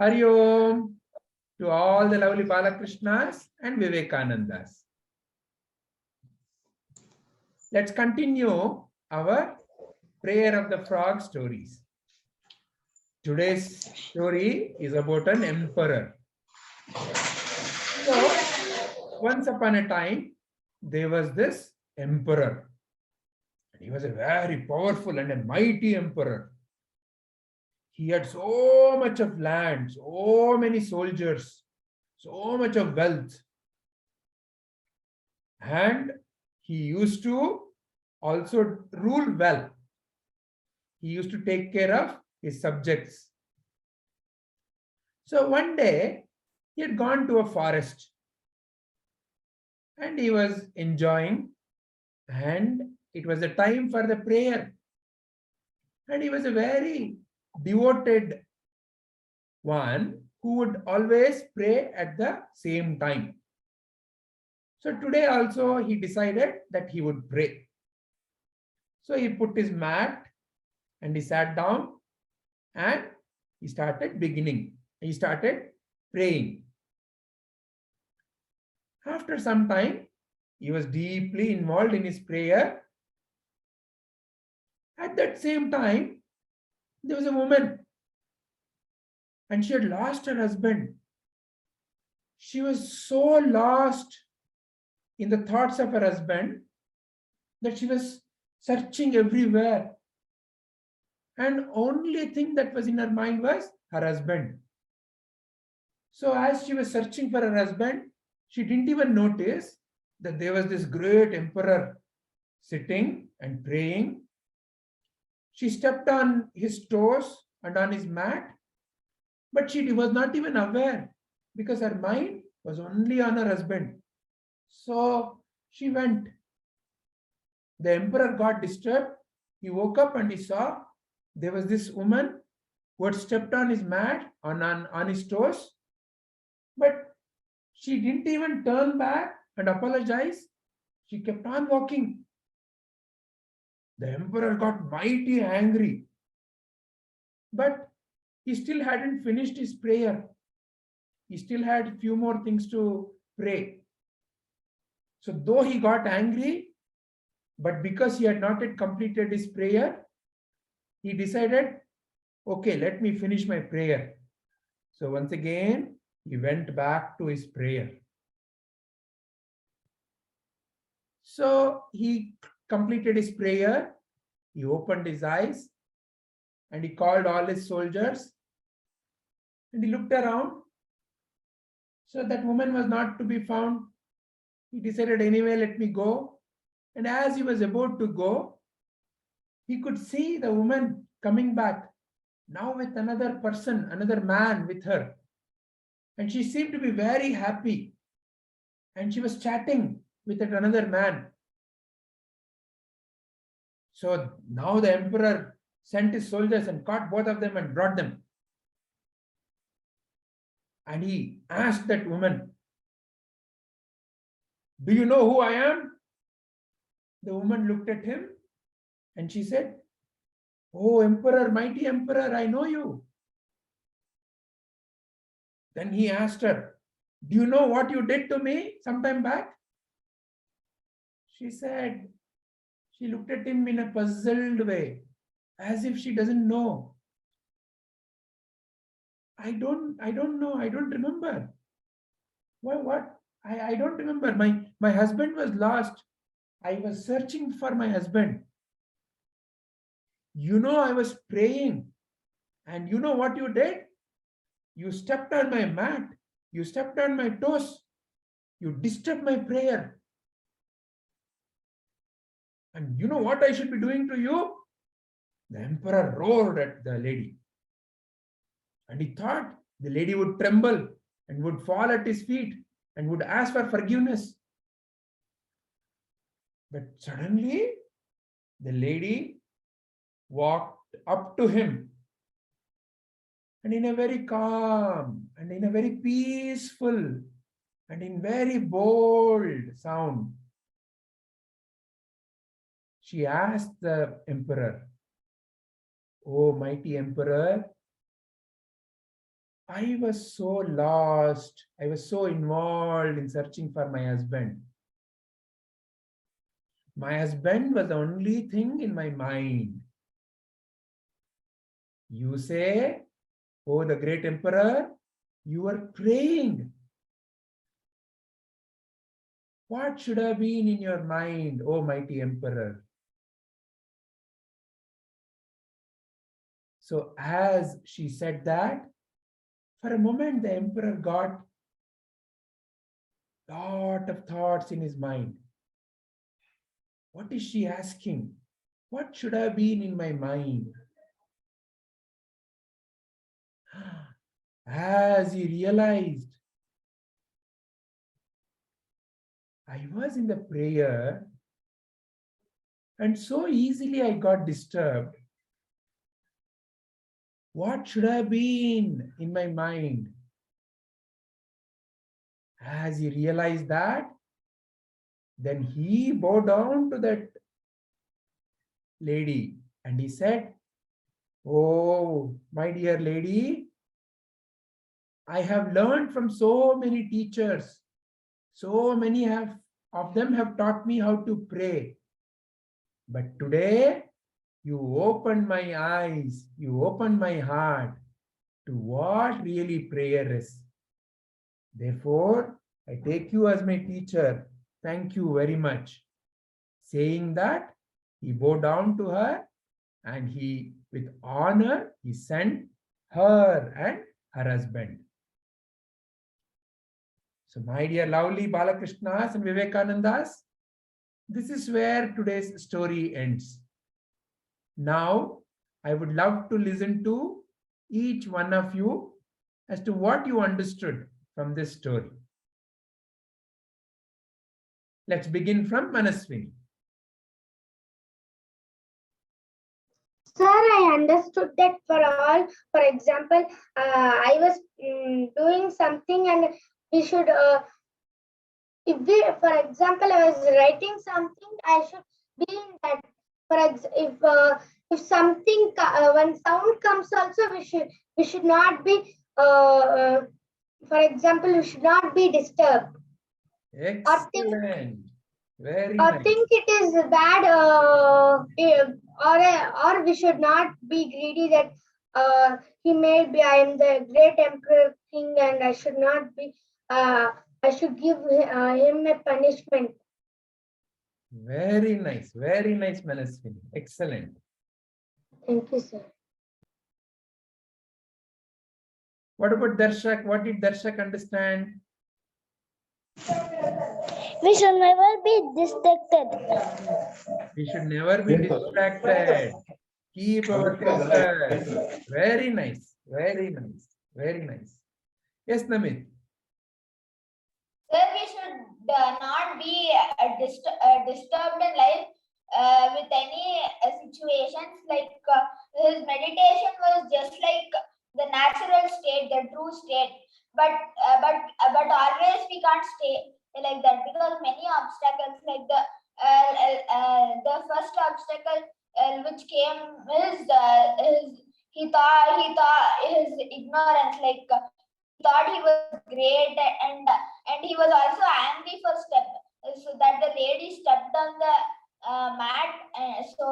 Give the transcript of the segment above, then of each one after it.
Hari Om to all the lovely Balakrishnas and Vivekanandas. Let's continue our prayer of the frog stories. Today's story is about an emperor. So, once upon a time, there was this emperor. He was a very powerful and a mighty emperor. He had so much of land, so many soldiers, so much of wealth. And he used to also rule well. He used to take care of his subjects. So one day, he had gone to a forest and he was enjoying, and it was the time for the prayer. And he was a very devoted one who would always pray at the same time. So today also he decided that he would pray. So he put his mat and he sat down and he started beginning. He started praying. After some time, he was deeply involved in his prayer. At that same time, there was a woman and she had lost her husband. She was so lost in the thoughts of her husband that she was searching everywhere. And only thing that was in her mind was her husband. So as she was searching for her husband, she didn't even notice that there was this great emperor sitting and praying. She stepped on his toes and on his mat, but she was not even aware because her mind was only on her husband. So she went. The emperor got disturbed. He woke up and he saw there was this woman who had stepped on his mat, on his toes, but she didn't even turn back and apologize. She kept on walking. The emperor got mighty angry, but he still hadn't finished his prayer. He still had a few more things to pray. So though he got angry, but because he had not yet completed his prayer, he decided, okay, let me finish my prayer. So once again, he went back to his prayer. So he completed his prayer. He opened his eyes and he called all his soldiers and he looked around. So that woman was not to be found. He decided, anyway, let me go. And as he was about to go, he could see the woman coming back, now with another person, another man with her. And she seemed to be very happy. And she was chatting with another man. So now the emperor sent his soldiers and caught both of them and brought them. And he asked that woman, do you know who I am? The woman looked at him and she said, oh, emperor, mighty emperor, I know you. Then he asked her, do you know what you did to me sometime back? She said, she looked at him in a puzzled way, as if she doesn't know. I don't know. I don't remember. What? I don't remember. My husband was lost. I was searching for my husband. You know, I was praying. And you know what you did? You stepped on my mat. You stepped on my toes. You disturbed my prayer. And you know what I should be doing to you? The emperor roared at the lady. And he thought the lady would tremble and would fall at his feet and would ask for forgiveness. But suddenly, the lady walked up to him and in a very calm and in a very peaceful and in very bold sound, she asked the emperor, "Oh, mighty emperor, I was so lost. I was so involved in searching for my husband. My husband was the only thing in my mind. You say, oh, the great emperor, you are praying. What should have been in your mind, oh mighty emperor? So as she said that, for a moment the emperor got a lot of thoughts in his mind. What is she asking? What should have been in my mind? As he realized, I was in the prayer and so easily I got disturbed. What should have been in my mind? As he realized that, then he bowed down to that lady and he said, oh, my dear lady, I have learned from so many teachers. So many of them have taught me how to pray. But today, you opened my eyes, you opened my heart to what really prayer is. Therefore, I take you as my teacher. Thank you very much. Saying that, he bowed down to her and he, with honor, he sent her and her husband. So, my dear lovely Balakrishnas and Vivekanandas, this is where today's story ends. Now, I would love to listen to each one of you as to what you understood from this story. Let's begin from Manaswini. Sir, I understood that for all, for example, I was doing something and we should, if we, for example, I was writing something, I should be in that. If something, when sound comes also, we should not be, for example, we should not be disturbed. Excellent. Very or nice. think it is bad, or we should not be greedy that he may be, I am the great emperor king and I should not be, I should give him a punishment. Very nice, Manaswini. Excellent. Thank you, sir. What about Darshak? What did Darshak understand? We should never be distracted. We should never be distracted. Keep our focus. Very nice, very nice, very nice. Yes, Namit. Sir, we should not be disturbed in life with any situations. Like his meditation was just like the natural state, the true state. But always we can't stay like that because many obstacles, like the first obstacle which came is he thought his ignorance, like thought he was great, and he was also angry for step, so that the lady stepped on the mat, so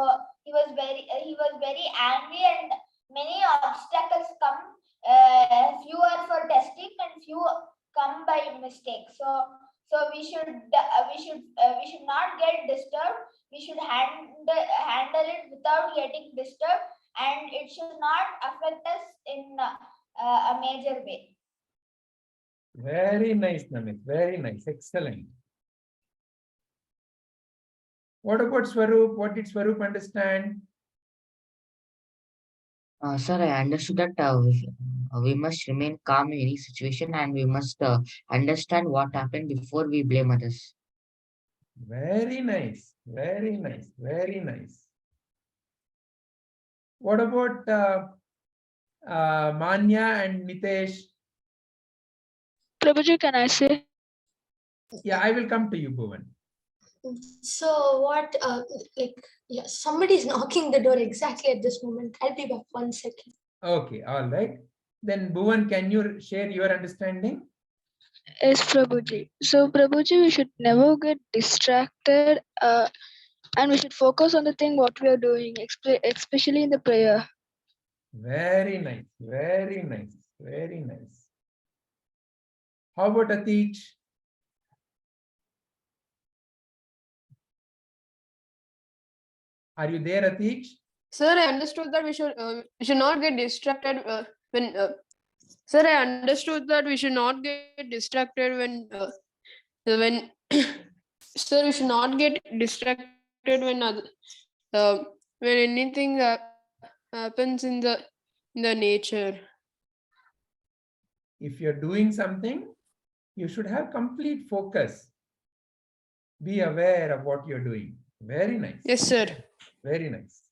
he was very angry, and many obstacles come, few are for testing and few come by mistake. So we should not get disturbed. We should handle it without getting disturbed, and it should not affect us in a major way. Very nice, Namit. Very nice. Excellent. What about Swaroop? What did Swaroop understand? Sir, I understood that we must remain calm in any situation and we must understand what happened before we blame others. Very nice. Very nice. Very nice. What about Manya and Nitesh? Prabhuji, can I say? Yeah, I will come to you, Bhuvan. So what, yeah, somebody is knocking the door exactly at this moment. I'll be back 1 second. Okay, all right. Then Bhuvan, can you share your understanding? Yes, Prabhuji. So, Prabhuji, we should never get distracted and we should focus on the thing what we are doing, especially in the prayer. Very nice, very nice, very nice. How about Atish? Are you there, Atish? Sir, I understood that we should not get distracted when. Sir, I understood that we should not get distracted when. Sir, we should not get distracted when anything happens in the nature. If you're doing something, you should have complete focus. Be aware of what you're doing. Very nice. Yes, sir. Very nice.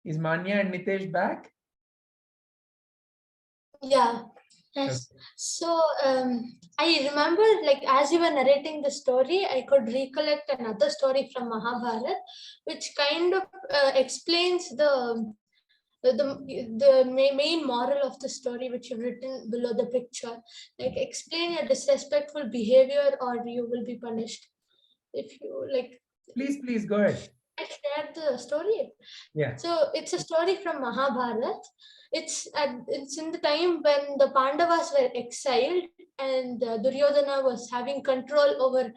Is Manya and Nitesh back? Yeah. Yes. So I remember, like, as you were narrating the story, I could recollect another story from Mahabharata, which kind of explains the main moral of the story, which you've written below the picture. Like, explain your disrespectful behavior or you will be punished. If you like, Please go ahead. I share the story. Yeah. So it's a story from Mahabharata. It's in the time when the Pandavas were exiled and Duryodhana was having control over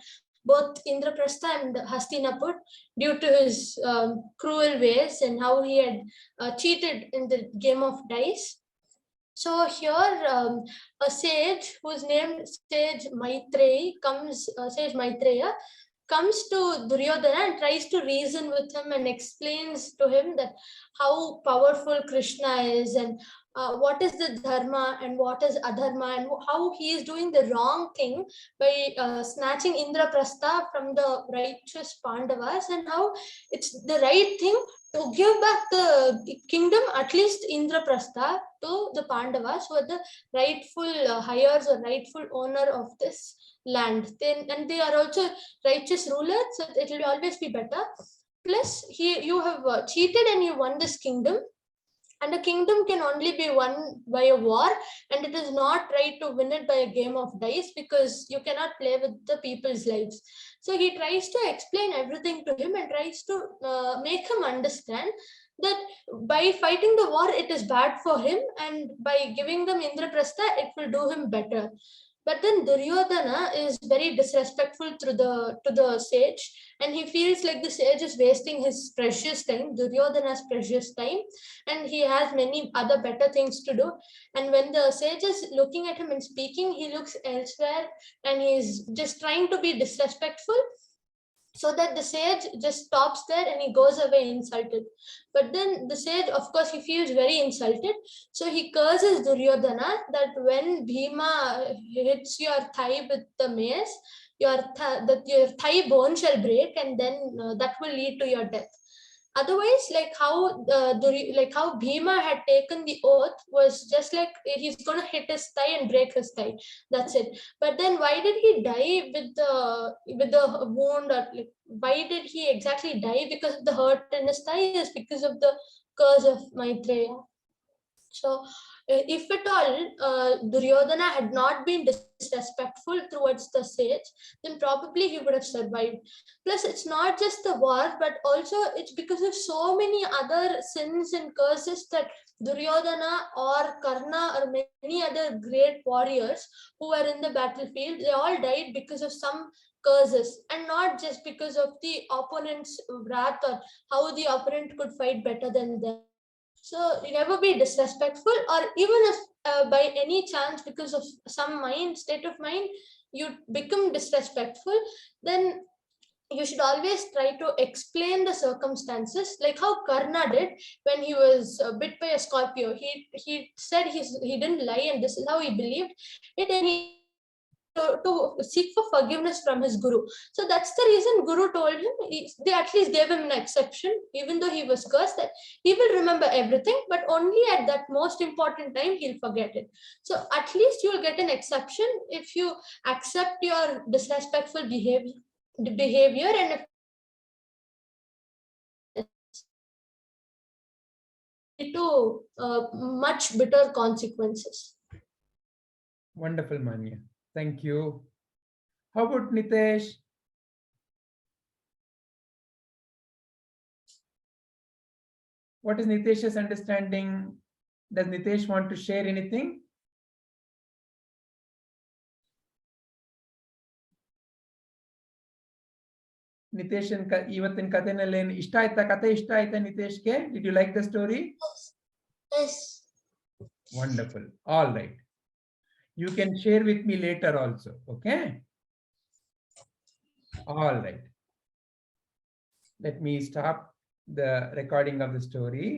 both Indraprastha and Hastinapur due to his cruel ways and how he had cheated in the game of dice. So here, a sage who's named Sage Maitreya comes to Duryodhana and tries to reason with him and explains to him that how powerful Krishna is and what is the dharma and what is adharma and how he is doing the wrong thing by snatching Indraprastha from the righteous Pandavas, and how it's the right thing to give back the kingdom, at least Indraprastha, to the Pandavas, who are the rightful heirs or rightful owner of this land. And they are also righteous rulers, so it will always be better. Plus, you have cheated and you won this kingdom. And a kingdom can only be won by a war, and it is not right to win it by a game of dice because you cannot play with the people's lives. So he tries to explain everything to him and tries to make him understand that by fighting the war, it is bad for him, and by giving them Indraprastha, it will do him better. But then Duryodhana is very disrespectful to the sage, and he feels like the sage is wasting his precious time, Duryodhana's precious time, and he has many other better things to do. And when the sage is looking at him and speaking, he looks elsewhere and he's just trying to be disrespectful, so that the sage just stops there and he goes away insulted. But then the sage, of course, he feels very insulted, so he curses Duryodhana that when Bhima hits your thigh with the mace, your thigh bone shall break, and then that will lead to your death. Otherwise, like how Bhima had taken the oath was just like he's gonna hit his thigh and break his thigh. That's it. But then why did he die with the wound, or like why did he exactly die because of the hurt in his thigh? Is because of the curse of Maitreya. So if at all Duryodhana had not been disrespectful towards the sage, then probably he would have survived. Plus, it's not just the war, but also it's because of so many other sins and curses that Duryodhana or Karna or many other great warriors who were in the battlefield, they all died because of some curses, and not just because of the opponent's wrath or how the opponent could fight better than them. So you never be disrespectful, or even if by any chance, because of some state of mind, you become disrespectful, then you should always try to explain the circumstances, like how Karna did when he was bit by a scorpio. He said he didn't lie, and this is how he believed it, and he to seek for forgiveness from his guru. So that's the reason Guru told him, they at least gave him an exception, even though he was cursed, that he will remember everything, but only at that most important time he'll forget it. So at least you'll get an exception if you accept your disrespectful behavior, and if to much bitter consequences. Wonderful, Manya. Thank you. How about Nitesh? What is Nitesh's understanding? Does Nitesh want to share anything? Niteshan ಇವತ್ತಿನ ಕಥೆನಲ್ಲಿ ಏನು ಇಷ್ಟ ಆಯ್ತಾ? ಕಥೆ ಇಷ್ಟ ಆಯ್ತಾ ನಿತೇಶ್ಗೆ? Did you like the story? Yes. Wonderful. All right. You can share with me later also. Okay. All right. Let me stop the recording of the story.